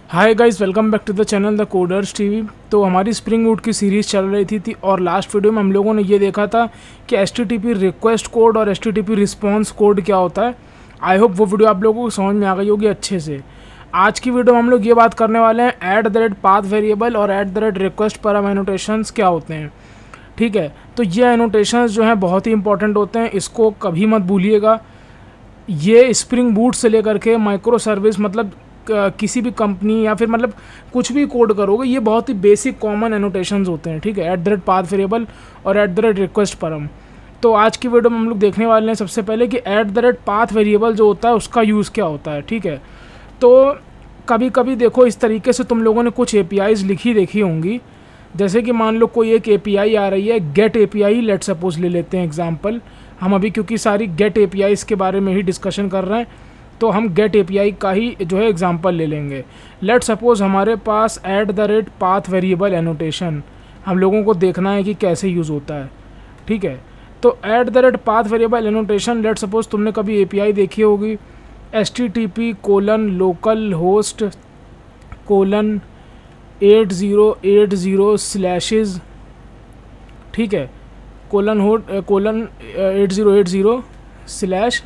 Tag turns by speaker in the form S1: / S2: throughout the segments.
S1: Hi guys, welcome back to the channel the coders TV. तो हमारी spring boot की series चल रही थी और लास्ट वीडियो में हम लोगों ने ये देखा था कि HTTP रिक्वेस्ट कोड और HTTP रिस्पॉन्स कोड क्या होता है। आई होप वो वीडियो आप लोगों को समझ में आ गई होगी अच्छे से। आज की वीडियो में हम लोग ये बात करने वाले हैं @path वेरिएबल और @request पैराम एनोटेशंस क्या होते हैं। ठीक है, तो ये एनोटेशंस जो हैं बहुत ही इंपॉर्टेंट होते हैं, इसको कभी मत भूलिएगा। ये स्प्रिंग बूट से लेकर के माइक्रो सर्विस मतलब किसी भी कंपनी या फिर मतलब कुछ भी कोड करोगे, ये बहुत ही बेसिक कॉमन एनोटेशंस होते हैं। ठीक है, @path वेरिएबल और @request पैराम। तो आज की वीडियो में हम लोग देखने वाले हैं सबसे पहले कि @path वेरिएबल जो होता है उसका यूज़ क्या होता है। ठीक है, तो कभी कभी देखो इस तरीके से तुम लोगों ने कुछ APIs देखी होंगी। जैसे कि मान लो कोई एक API आ रही है, गेट API लेट सपोज ले लेते हैं एग्जांपल। हम अभी क्योंकि सारी गेट APIs के बारे में ही डिस्कशन कर रहे हैं, तो हम गेट API का ही जो है एग्जांपल ले लेंगे। लेट सपोज हमारे पास @path वेरिएबल एनोटेशन हम लोगों को देखना है कि कैसे यूज़ होता है। ठीक है, तो @path variable annotation let suppose तुमने कभी API देखी होगी http://8080/, ठीक है, :8080/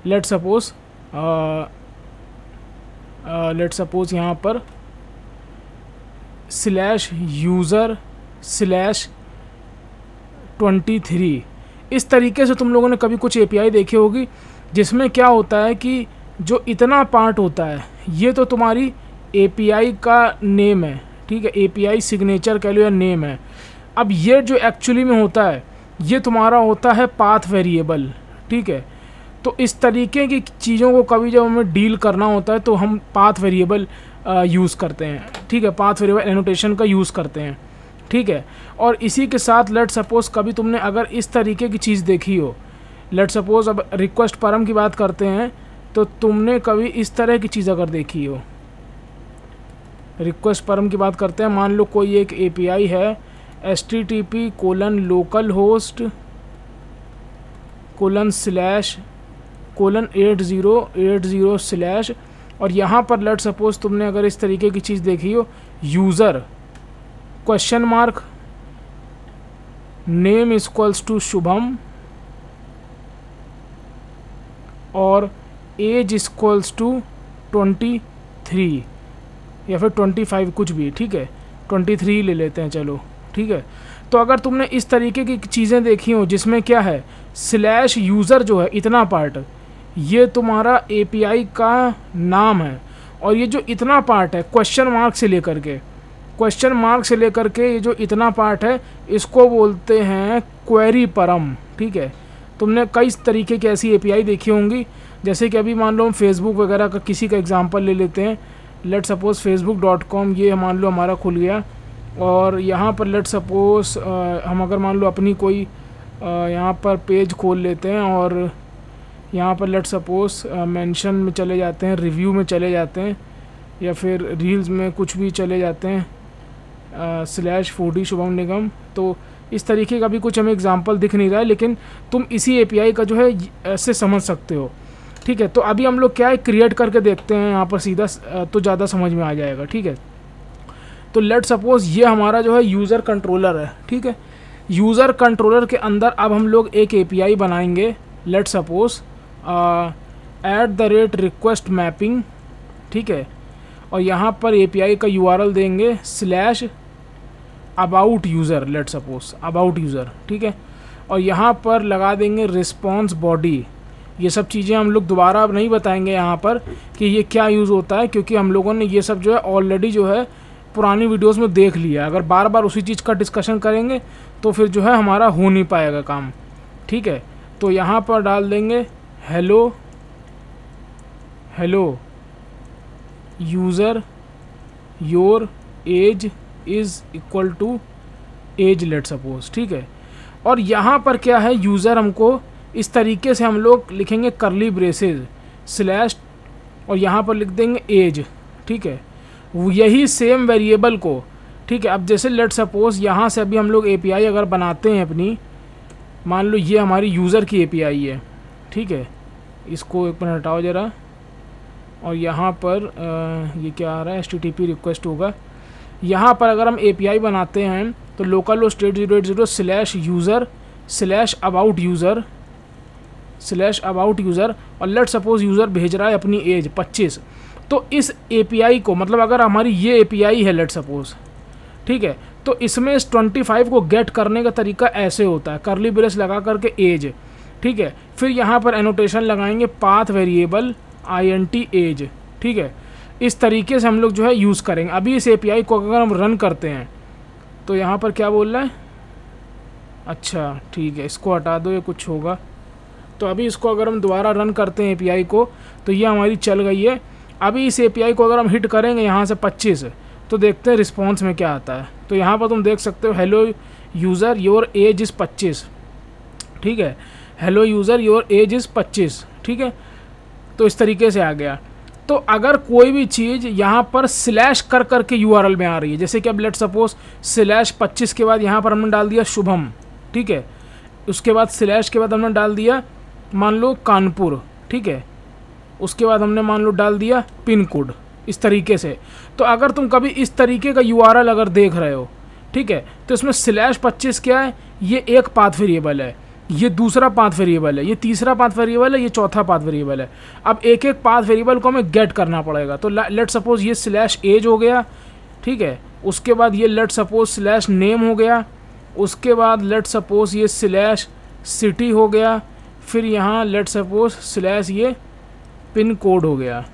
S1: लेट सपोज यहाँ पर /user/23। इस तरीके से तुम लोगों ने कभी कुछ API देखी होगी जिसमें क्या होता है कि जो इतना पार्ट होता है ये तो तुम्हारी API का नेम है। ठीक है, API सिग्नेचर कह लो या नेम है। अब ये जो एक्चुअली में होता है ये तुम्हारा होता है पाथ वेरिएबल। ठीक है, तो इस तरीके की चीज़ों को कभी जब हमें डील करना होता है तो हम पाथ वेरिएबल यूज़ करते हैं। ठीक है, पाथ वेरिएबल एनोटेशन का यूज़ करते हैं। ठीक है, और इसी के साथ लेट सपोज कभी तुमने अगर इस तरीके की चीज़ देखी हो, लेट सपोज अब रिक्वेस्ट पैराम की बात करते हैं, तो तुमने कभी इस तरह की चीज़ अगर देखी हो, रिक्वेस्ट पैराम की बात करते हैं, मान लो कोई एक API है http://8080/ और यहाँ पर लेट सपोज तुमने अगर इस तरीके की चीज़ देखी हो, user ? Name equals to Shubham और एज इक्वल्स टू 23 या फिर 25 कुछ भी। ठीक है, 23 ले लेते हैं चलो। ठीक है, तो अगर तुमने इस तरीके की चीज़ें देखी हो जिसमें क्या है /user जो है इतना पार्ट, ये तुम्हारा API का नाम है, और ये जो इतना पार्ट है क्वेश्चन मार्क से लेकर के ये जो इतना पार्ट है इसको बोलते हैं क्वेरी पैराम। ठीक है, तुमने कई तरीके की ऐसी API देखी होंगी। जैसे कि अभी मान लो हम फेसबुक वगैरह का किसी का एग्जांपल ले लेते हैं। लेट सपोज facebook.com ये मान लो हमारा खुल गया, और यहाँ पर लेट सपोज हम अगर मान लो अपनी कोई यहाँ पर पेज खोल लेते हैं, और यहाँ पर लेट सपोज मेंशन में चले जाते हैं, रिव्यू में चले जाते हैं, या फिर रील्स में कुछ भी चले जाते हैं /foodie शुभम निगम। तो इस तरीके का भी कुछ हमें एग्जांपल दिख नहीं रहा है, लेकिन तुम इसी API का जो है ऐसे समझ सकते हो। ठीक है, तो अभी हम लोग क्या है क्रिएट करके देखते हैं यहाँ पर सीधा, तो ज़्यादा समझ में आ जाएगा। ठीक है, तो लेट सपोज ये हमारा जो है यूज़र कंट्रोलर है। ठीक है, यूज़र कंट्रोलर के अंदर अब हम लोग एक API बनाएंगे, लेट सपोज @request mapping। ठीक है, और यहाँ पर API का URL देंगे /about user, let suppose about user। ठीक है, और यहाँ पर लगा देंगे रिस्पॉन्स बॉडी। ये सब चीज़ें हम लोग दोबारा अब नहीं बताएंगे यहाँ पर कि ये क्या यूज़ होता है, क्योंकि हम लोगों ने ये सब जो है ऑलरेडी जो है पुरानी वीडियोस में देख लिया। अगर बार बार उसी चीज़ का डिस्कशन करेंगे तो फिर जो है हमारा हो नहीं पाएगा काम। ठीक है, तो यहाँ पर डाल देंगे hello user your age is equal to age, let suppose. ठीक है, और यहाँ पर क्या है यूज़र हमको इस तरीके से हम लोग लिखेंगे करली ब्रेसेस / और यहाँ पर लिख देंगे एज। ठीक है, यही सेम वेरिएबल को, ठीक है, अब जैसे लेट सपोज यहाँ से अभी हम लोग API अगर बनाते हैं अपनी, मान लो ये हमारी यूज़र की API है। ठीक है, इसको एक मिनट हटाओ ज़रा, और यहाँ पर ये क्या आ रहा है, HTTP रिक्वेस्ट होगा। यहाँ पर अगर हम API बनाते हैं तो लोकल होस्ट 8080/user/about user और लेट सपोज यूज़र भेज रहा है अपनी एज 25। तो इस API को, मतलब अगर हमारी ये API है लेट सपोज, ठीक है, तो इसमें इस 25 को गेट करने का तरीका ऐसे होता है, करली ब्रेस लगा करके एज, ठीक है, फिर यहाँ पर एनोटेशन लगाएंगे पाथ वेरिएबल int एज, ठीक है। इस तरीके से हम लोग जो है यूज़ करेंगे। अभी इस API को अगर हम रन करते हैं तो यहाँ पर क्या बोल रहा है, अच्छा ठीक है, इसको हटा दो, ये कुछ होगा। तो अभी इसको अगर हम दोबारा रन करते हैं API को तो ये हमारी चल गई है। अभी इस API को अगर हम हिट करेंगे यहाँ से 25 तो देखते हैं रिस्पॉन्स में क्या आता है। तो यहाँ पर तुम देख सकते हो hello user your age is 25, ठीक है, hello user your age is 25, ठीक है। तो इस तरीके से आ गया। तो अगर कोई भी चीज़ यहाँ पर स्लैश कर करके URL में आ रही है, जैसे कि अब लेट सपोज /25 के बाद यहाँ पर हमने डाल दिया शुभम, ठीक है, उसके बाद स्लैश के बाद हमने डाल दिया मान लो कानपुर, ठीक है, उसके बाद हमने मान लो डाल दिया पिन कोड, इस तरीके से। तो अगर तुम कभी इस तरीके का URL अगर देख रहे हो, ठीक है, तो इसमें /25 क्या है, ये एक पाथ वेरिएबल है, ये दूसरा पाथ वेरिएबल है, ये तीसरा पाथ वेरिएबल है, ये चौथा पाथ वेरिएबल है। अब एक एक पाथ वेरिएबल को हमें गेट करना पड़ेगा। तो लेट सपोज ये /age हो गया, ठीक है, उसके बाद ये लेट सपोज /name हो गया, उसके बाद लेट सपोज ये /city हो गया, फिर यहाँ लेट सपोज ये पिन कोड हो गया,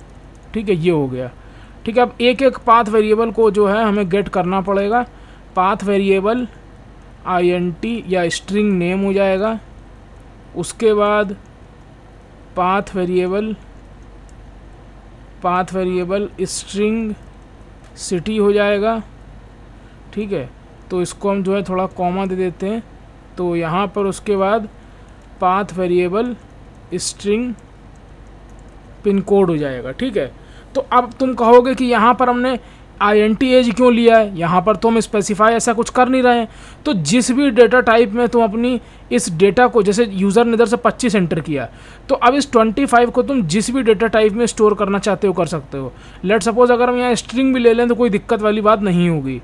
S1: ठीक है, ये हो गया, ठीक है। अब एक एक पाथ वेरिएबल को जो है हमें गेट करना पड़ेगा। पाथ वेरिएबल int या स्ट्रिंग नेम हो जाएगा, उसके बाद पाथ वेरिएबल स्ट्रिंग सिटी हो जाएगा, ठीक है। तो इसको हम जो है थोड़ा कॉमा दे देते हैं। तो यहाँ पर उसके बाद path variable string pin code हो जाएगा, ठीक है। तो अब तुम कहोगे कि यहाँ पर हमने int एज क्यों लिया है, यहाँ पर तो हम स्पेसिफाई ऐसा कुछ कर नहीं रहे हैं। तो जिस भी डेटा टाइप में तुम अपनी इस डेटा को, जैसे यूज़र ने इधर से 25 एंटर किया, तो अब इस 25 को तुम जिस भी डेटा टाइप में स्टोर करना चाहते हो कर सकते हो। लेट सपोज अगर हम यहाँ स्ट्रिंग भी ले लें तो कोई दिक्कत वाली बात नहीं होगी,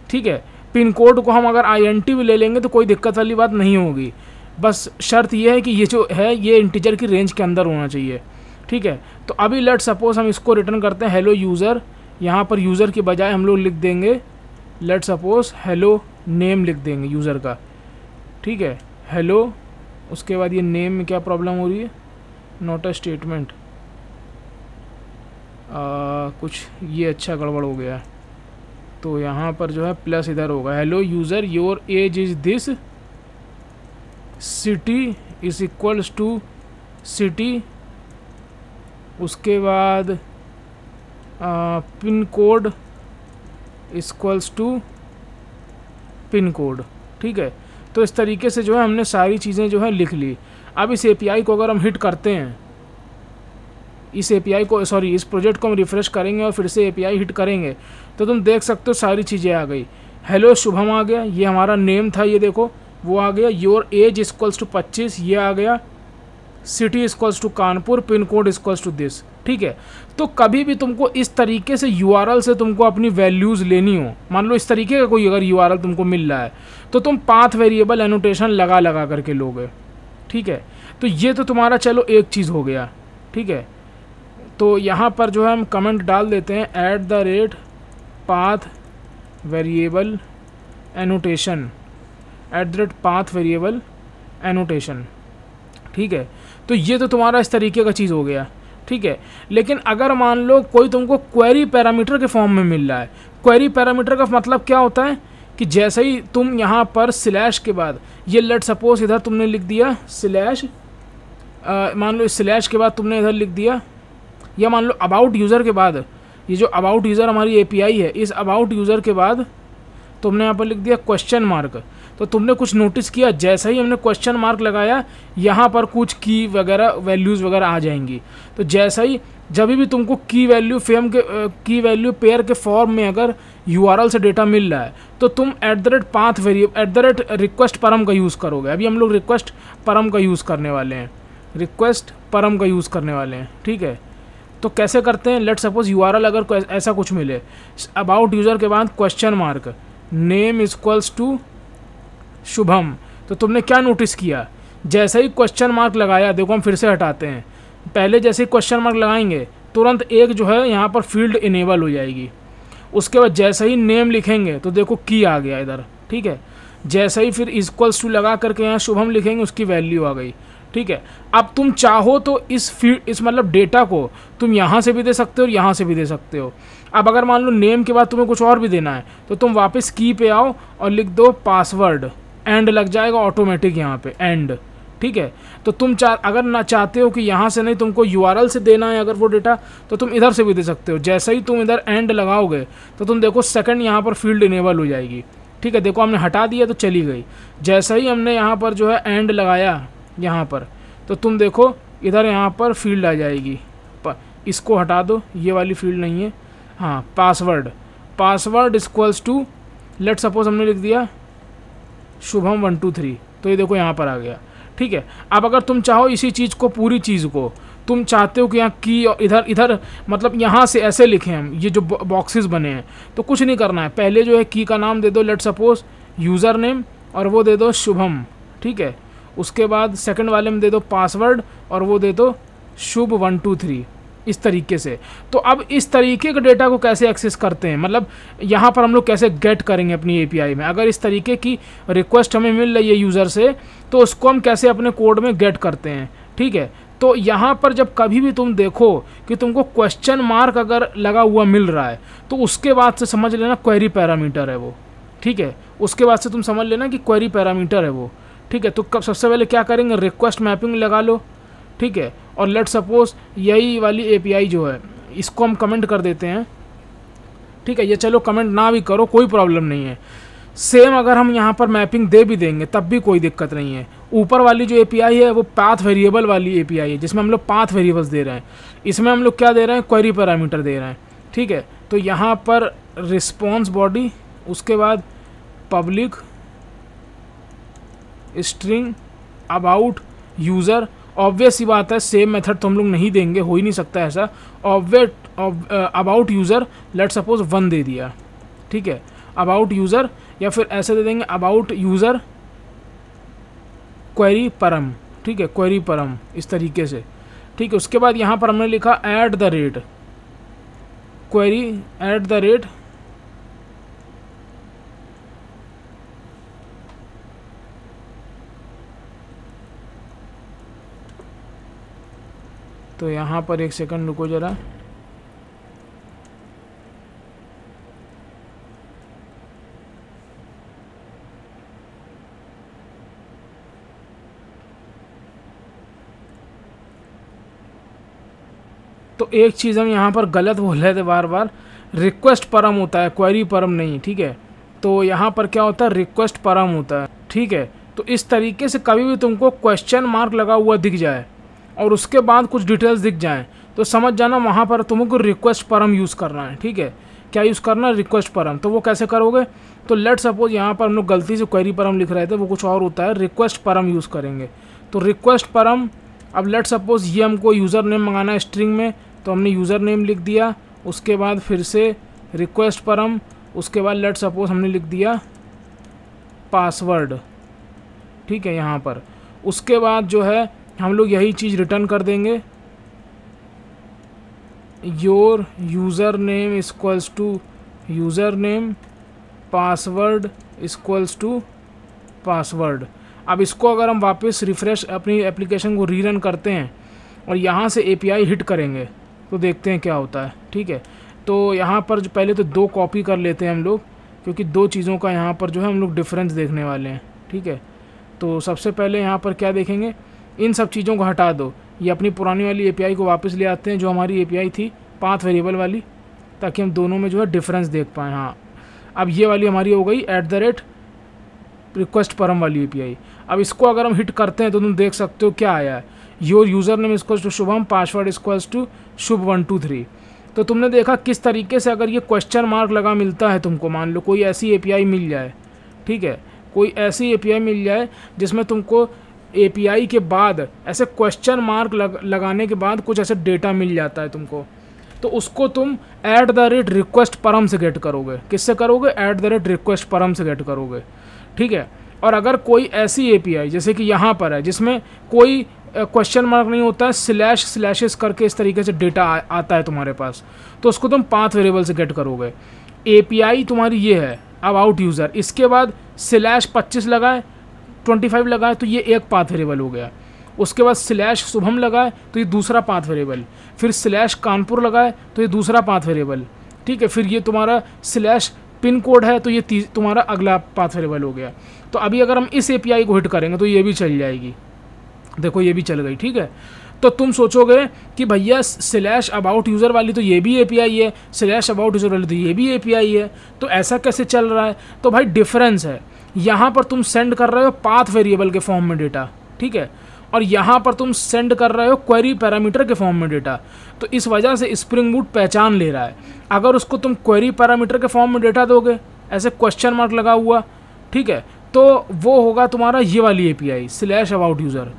S1: ठीक है। पिन कोड को हम अगर int भी ले लेंगे तो कोई दिक्कत वाली बात नहीं होगी। बस शर्त यह है कि ये जो है ये इंटीजर की रेंज के अंदर होना चाहिए, ठीक है। तो अभी लेट सपोज हम इसको रिटर्न करते हैं हेलो यूज़र, यहाँ पर यूज़र के बजाय हम लोग लिख देंगे लेट सपोज हेलो नेम लिख देंगे यूज़र का, ठीक है, हेलो। उसके बाद ये नेम में क्या प्रॉब्लम हो रही है, नॉट अ स्टेटमेंट, कुछ ये अच्छा गड़बड़ हो गया। तो यहाँ पर जो है प्लस इधर होगा, hello user your age is this, city is equals to city, उसके बाद pin code equals to pin code, ठीक है। तो इस तरीके से जो है हमने सारी चीज़ें जो है लिख ली। अब इस API को अगर हम हिट करते हैं, इस API को इस प्रोजेक्ट को हम रिफ़्रेश करेंगे और फिर से API हिट करेंगे तो तुम देख सकते हो सारी चीज़ें आ गई। हेलो शुभम आ गया, ये हमारा नेम था, ये देखो वो आ गया। योर एज इक्वल्स टू 25 ये आ गया। City equals to Kanpur, pin code equals to this, ठीक है। तो कभी भी तुमको इस तरीके से URL से तुमको अपनी वैल्यूज़ लेनी हो, मान लो इस तरीके का कोई अगर URL तुमको मिल रहा है तो तुम पाथ वेरिएबल एनोटेशन लगा करके लोगे, ठीक है। तो ये तो तुम्हारा चलो एक चीज़ हो गया, ठीक है। तो यहाँ पर जो है हम कमेंट डाल देते हैं @path variable annotation, @path variable annotation, ठीक है। तो ये तो तुम्हारा इस तरीके का चीज़ हो गया, ठीक है। लेकिन अगर मान लो कोई तुमको क्वेरी पैरामीटर के फॉर्म में मिल रहा है, क्वेरी पैरामीटर का मतलब क्या होता है कि जैसे ही तुम यहाँ पर स्लैश के बाद ये लेट सपोज इधर तुमने लिख दिया स्लैश, मान लो इस स्लैश के बाद तुमने इधर लिख दिया, या मान लो अबाउट यूज़र के बाद, ये जो अबाउट यूज़र हमारी API है, इस अबाउट यूज़र के बाद तुमने यहाँ पर लिख दिया क्वेश्चन मार्क। तो तुमने कुछ नोटिस किया, जैसे ही हमने क्वेश्चन मार्क लगाया यहाँ पर कुछ की वगैरह वैल्यूज़ वगैरह आ जाएंगी। तो जैसा ही जब भी तुमको की वैल्यू की वैल्यू पेयर के फॉर्म में अगर URL से डेटा मिल रहा है तो तुम @path वेरिएबल @request परम का यूज़ करोगे। अभी हम लोग रिक्वेस्ट परम का यूज़ करने वाले हैं, ठीक है। तो कैसे करते हैं, लेट सपोज URL अगर ऐसा कुछ मिले, अबाउट यूज़र के बाद question mark, name equals to Shubham, तो तुमने क्या नोटिस किया, जैसे ही क्वेश्चन मार्क लगाया, देखो हम फिर से हटाते हैं, पहले जैसे ही क्वेश्चन मार्क लगाएंगे तुरंत एक जो है यहाँ पर फील्ड इनेबल हो जाएगी। उसके बाद जैसे ही नेम लिखेंगे तो देखो की आ गया इधर, ठीक है। जैसे ही फिर इक्वल्स टू लगा करके यहाँ शुभम लिखेंगे, उसकी वैल्यू आ गई, ठीक है। अब तुम चाहो तो इस मतलब डेटा को तुम यहाँ से भी दे सकते हो और यहाँ से भी दे सकते हो। अब अगर मान लो नेम के बाद तुम्हें कुछ और भी देना है तो तुम वापस की पे आओ और लिख दो पासवर्ड, एंड लग जाएगा ऑटोमेटिक यहाँ पे एंड, ठीक है। तो तुम अगर ना चाहते हो कि यहाँ से नहीं तुमको URL से देना है अगर वो डेटा, तो तुम इधर से भी दे सकते हो। जैसे ही तुम इधर एंड लगाओगे तो तुम देखो सेकंड यहाँ पर फील्ड इनेबल हो जाएगी, ठीक है। देखो हमने हटा दिया तो चली गई। जैसे ही हमने यहाँ पर जो है एंड लगाया यहाँ पर, तो तुम देखो इधर यहाँ पर फील्ड आ जाएगी। इसको हटा दो, ये वाली फील्ड नहीं है, हाँ password equals to, let suppose हमने लिख दिया शुभम 1 2 3, तो ये देखो यहाँ पर आ गया, ठीक है। अब अगर तुम चाहो इसी चीज़ को, पूरी चीज़ को तुम चाहते हो कि यहाँ की और इधर मतलब यहाँ से ऐसे लिखें हम, ये जो बॉक्सेस बने हैं, तो कुछ नहीं करना है। पहले जो है की का नाम दे दो, लेट सपोज यूज़र नेम, और वो दे दो शुभम, ठीक है। उसके बाद सेकंड वाले में दे दो पासवर्ड और वो दे दो शुभ 1 2 3, इस तरीके से। तो अब इस तरीके के डेटा को कैसे एक्सेस करते हैं, मतलब यहाँ पर हम लोग कैसे गेट करेंगे अपनी API में। अगर इस तरीके की रिक्वेस्ट हमें मिल रही है यूज़र से, तो उसको हम कैसे अपने कोड में गेट करते हैं, ठीक है। तो यहाँ पर जब कभी भी तुम देखो कि तुमको क्वेश्चन मार्क अगर लगा हुआ मिल रहा है, तो उसके बाद से समझ लेना क्वेरी पैरामीटर है वो, ठीक है। उसके बाद से तुम समझ लेना कि क्वेरी पैरामीटर है वो, ठीक है। तो कब सबसे पहले क्या करेंगे, रिक्वेस्ट मैपिंग लगा लो, ठीक है। और लेट सपोज यही वाली API जो है इसको हम कमेंट कर देते हैं, ठीक है। ये चलो कमेंट ना भी करो कोई प्रॉब्लम नहीं है। सेम अगर हम यहाँ पर मैपिंग दे भी देंगे तब भी कोई दिक्कत नहीं है। ऊपर वाली जो API है वो पाथ वेरिएबल वाली API है, जिसमें हम लोग पाथ वेरिएबल्स दे रहे हैं। इसमें हम लोग क्या दे रहे हैं, क्वेरी पैरामीटर दे रहे हैं, ठीक है। तो यहाँ पर रिस्पॉन्स बॉडी, उसके बाद public string about user, obvious ही बात है सेम मेथड तो हम लोग नहीं देंगे, हो ही नहीं सकता ऐसा। अबाउट यूज़र लेट सपोज 1 दे दिया, ठीक है, अबाउट यूज़र, या फिर ऐसे दे देंगे अबाउट यूज़र क्वेरी परम, ठीक है, क्वेरी परम, इस तरीके से, ठीक है। उसके बाद यहाँ पर हमने लिखा @ क्वेरी @ तो यहाँ पर एक सेकंड रुको ज़रा, तो एक चीज़ हम यहाँ पर गलत बोल रहे थे बार बार, रिक्वेस्ट परम होता है, क्वेरी परम नहीं, ठीक है। तो यहाँ पर क्या होता है, रिक्वेस्ट परम होता है, ठीक है। तो इस तरीके से कभी भी तुमको क्वेश्चन मार्क लगा हुआ दिख जाए और उसके बाद कुछ डिटेल्स दिख जाएं, तो समझ जाना वहाँ पर तुमको रिक्वेस्ट परम यूज़ करना है, ठीक है। क्या यूज़ करना है, रिक्वेस्ट परम। तो वो कैसे करोगे, तो लेट सपोज यहाँ पर हम लोग गलती से क्वेरी परम लिख रहे थे, वो कुछ और होता है, रिक्वेस्ट परम यूज़ करेंगे। तो रिक्वेस्ट परम, अब लेट सपोज ये हमको यूज़र नेम मंगाना है स्ट्रिंग में, तो हमने यूज़र नेम लिख दिया, उसके बाद फिर से रिक्वेस्ट परम, उसके बाद लेट सपोज हमने लिख दिया पासवर्ड, ठीक है यहाँ पर। उसके बाद जो है हम लोग यही चीज़ रिटर्न कर देंगे, your user name equals to user name, password equals to password. अब इसको अगर हम वापस रिफ़्रेश अपनी एप्लीकेशन को रीरन करते हैं और यहाँ से API हिट करेंगे तो देखते हैं क्या होता है, ठीक है। तो यहाँ पर जो पहले तो 2 कॉपी कर लेते हैं हम लोग, क्योंकि 2 चीज़ों का यहाँ पर जो है हम लोग डिफरेंस देखने वाले हैं, ठीक है। तो सबसे पहले यहाँ पर क्या देखेंगे, इन सब चीज़ों को हटा दो, ये अपनी पुरानी वाली API को वापस ले आते हैं जो हमारी API थी पाथ वेरिएबल वाली, ताकि हम दोनों में जो है डिफरेंस देख पाएँ। हाँ, अब ये वाली हमारी हो गई @ रिक्वेस्ट परम वाली API। अब इसको अगर हम हिट करते हैं तो तुम देख सकते हो क्या आया है, your user name equals to Shubham, password equals to Shubh 1 2 3। तो तुमने देखा किस तरीके से अगर ये क्वेश्चन मार्क लगा मिलता है तुमको, मान लो कोई ऐसी API मिल जाए, ठीक है, कोई ऐसी API मिल जाए जिसमें तुमको API के बाद ऐसे क्वेश्चन मार्क लगाने के बाद कुछ ऐसे डेटा मिल जाता है तुमको, तो उसको तुम @request param से गेट करोगे। किससे करोगे? @request param से गेट करोगे, ठीक है। और अगर कोई ऐसी API जैसे कि यहाँ पर है जिसमें कोई क्वेश्चन मार्क नहीं होता है, स्लैशेस करके इस तरीके से डेटा आता है तुम्हारे पास, तो उसको तुम पाथ वेरिएबल से गेट करोगे। API तुम्हारी ये है अबाउट यूज़र, इसके बाद /25 लगाए 25 लगाए तो ये एक पाथ वेरिएबल हो गया। उसके बाद /शुभम लगाए तो ये दूसरा पाथ वेरिएबल, फिर /कानपुर लगाए तो ये दूसरा पाथ वेरिएबल, ठीक है। फिर ये तुम्हारा /पिन कोड है तो ये तुम्हारा अगला पाथ वेरिएबल हो गया। तो अभी अगर हम इस API को हिट करेंगे तो ये भी चल जाएगी, देखो ये भी चल गई, ठीक है। तो तुम सोचोगे कि भैया /अबाउट यूज़र वाली तो ये भी API है, /अबाउट यूज़र वाली तो ये भी API है, तो ऐसा कैसे चल रहा है? तो भाई डिफरेंस है, यहाँ पर तुम सेंड कर रहे हो पाथ वेरिएबल के फॉर्म में डेटा, ठीक है, और यहाँ पर तुम सेंड कर रहे हो क्वेरी पैरामीटर के फॉर्म में डेटा। तो इस वजह से स्प्रिंग बूट पहचान ले रहा है। अगर उसको तुम क्वेरी पैरामीटर के फॉर्म में डेटा दोगे ऐसे क्वेश्चन मार्क लगा हुआ, ठीक है, तो वो होगा तुम्हारा ये वाली API /अबाउट यूज़र।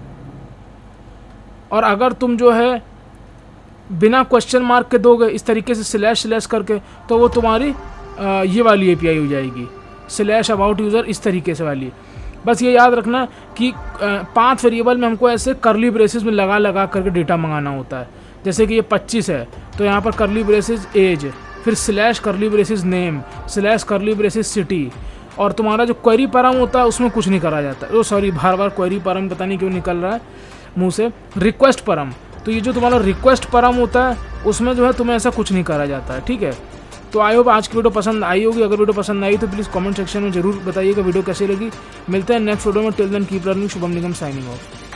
S1: और अगर तुम जो है बिना क्वेश्चन मार्क के दोगे इस तरीके से // करके, तो वो तुम्हारी ये वाली API हो जाएगी /अबाउट यूज़र, इस तरीके से वाली। बस ये याद रखना कि पाथ वेरिएबल में हमको ऐसे करली ब्रेसेस में लगा करके डेटा मंगाना होता है। जैसे कि ये 25 है तो यहाँ पर करली ब्रेसेस एज, फिर /करली ब्रेसेस नेम, /करली ब्रेसेस सिटी, और तुम्हारा जो क्वेरी पैराम होता है उसमें कुछ नहीं करा जाता। ओ सॉरी, बार क्वेरी पैराम पता नहीं क्यों निकल रहा है मुंह से, रिक्वेस्ट पैराम। तो ये जो तुम्हारा रिक्वेस्ट पैराम होता है उसमें जो है तुम्हें ऐसा कुछ नहीं करा जाता है, ठीक है। तो आई होप आज की वीडियो पसंद आई होगी। अगर वीडियो पसंद आई तो प्लीज़ कमेंट सेक्शन में जरूर बताइएगा वीडियो कैसी लगी। मिलते हैं नेक्स्ट वीडियो में। Till then keep learning. Shubham Nigam signing of.